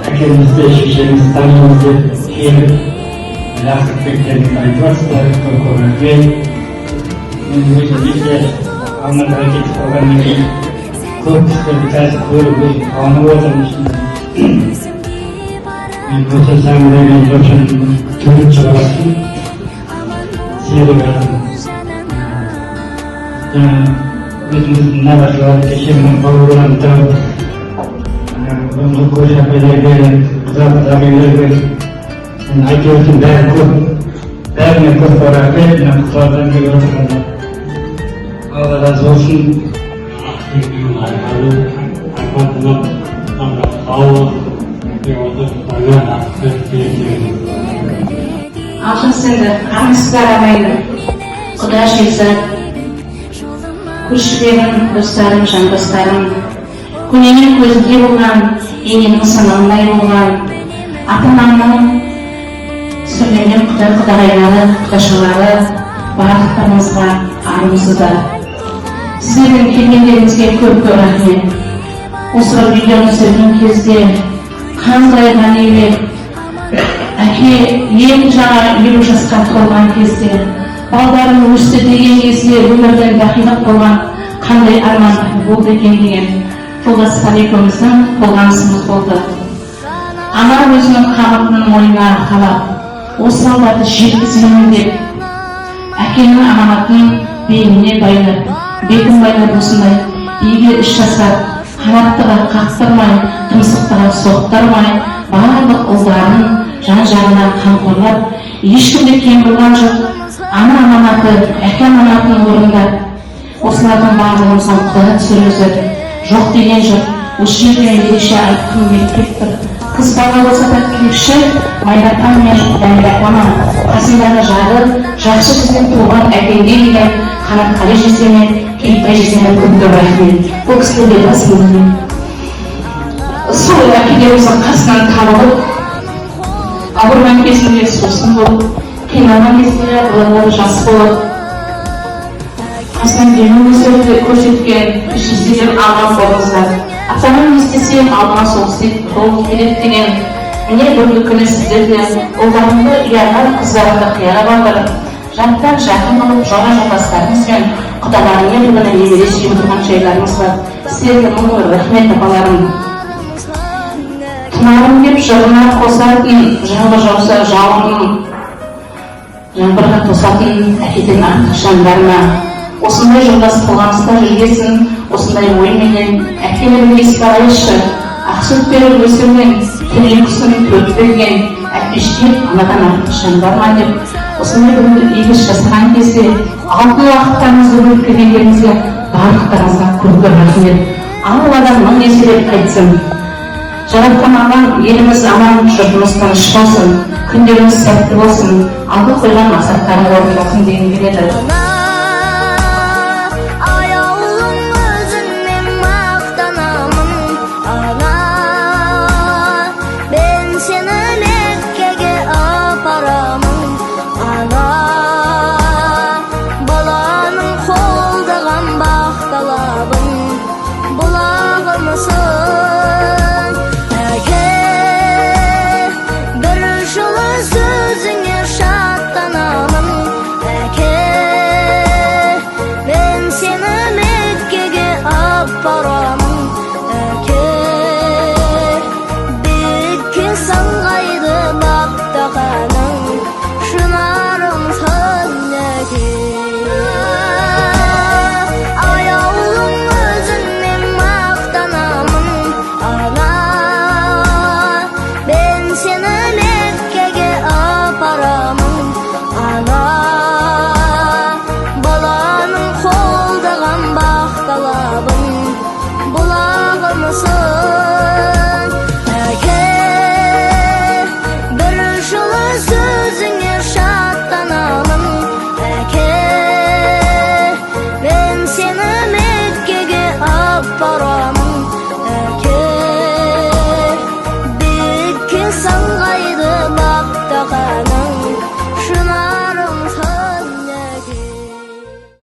Әкемізді, шешемізді танымызды келіп, жақсып кеткенін айтыватсыздар, көрермен. Мен өзім елде алматыға кетіп қалғаннан кейін көп кісілерді қазір көріп, өзім қуанып отырмын. Мен осы сәңгілермен жошының түрін шығарсын, серік адам. Өзіміздің нағашылар, кешемнің бауырынан тұрып, onu koşabilirler, uzatabilirler. Ayıyorsun ben kut, ben ne kut olarak ben kutlardan bir oturmadım. Allah razı olsun. Altın sende, anısızlar aramaydı. Kuda şehzat, күршілерім, достарым, жандостарым, көненің көзінде болған, ененің саналмай болған, ата-анамның сөйленген құдағайлары, құдашалары, барлықтарыңызға армысыздар. Сіздердің келгендеріңізге көп рахмет. Осы видеоны түсірген кезде қандай ғанилет, әке ең жаңа 50 жасқа толған кезде, балдарым өсті деген кезде өмірден бақилық болған қандай арман болды екен деген жолдас екеуміздің толғанысымыз болды. Ана өзінің қамытын мойнына қалап, осы салдарды жеткіземін деп, әкенің аманатын беліне байлап, бетін байлап осындай игі іс жасап, қанаттыға қақтырмай, тұмсықтыға соқтырмай, барлық ұлдарын жан-жағына қамқорлап, ешкімде кем болған жоқ. Ана аманаты, әке аманатын орындап, осылардың барлығымыздан құдайға түсіргізіп, жоқ деген жоқ, осы жерде ерекше айтқым келіп тұр. Қыз бала болса да күйікші, Майратан мен Дәмірапама, қасындағы жары, жақсы сізден туған әкеңге деген Қанатқали жездеме, Кейіпбай жездеме көп рахмет. Бұл кісілерге басымын. Сол әкелеріміздің қасынан табылып, ауырған кезінде сосын болып, қиналған кезінде балалары жас болып, қасынан демін көрсеткен жезделер аман болыңыздар. Атаман естесем алма соғысы керек деген, міне бүгінгі күні сіздерде ұлдарымды ұяған қыздарымды қияға бағдырып, жаттан жақын болып, жаңа жолдастарыңызбен құдаларымен бүгіні немере сүйіп тұрған жайларыңыз бар. Сіздерге мың рахмет апаларым. Тұмарым деп жырына қосатын, жаңбыр жауса жауынның, жаңбырға тосатын әкеден артық жандарына, осындай жолдас қылғанысында жүргесін, осындай ойменен әкелерін есіп алайшы, ақсөт беріп өсірген, келген құсын төрт берген, әкештен анадан артық жандар ма деп, осындай бүгінгі игі жасаған кезде, алтын уақыттарыңызды бөліп келгендеріңізге барлықтарыңызға көп рахмет. Алладан мың еселеп қайтсын. Жаратқан Аллам еліміз аман, жұртымыз тыныш болсын, күндеріміз сәтті болсын, алға қойған мақсаттарын орындалсын деген келеді.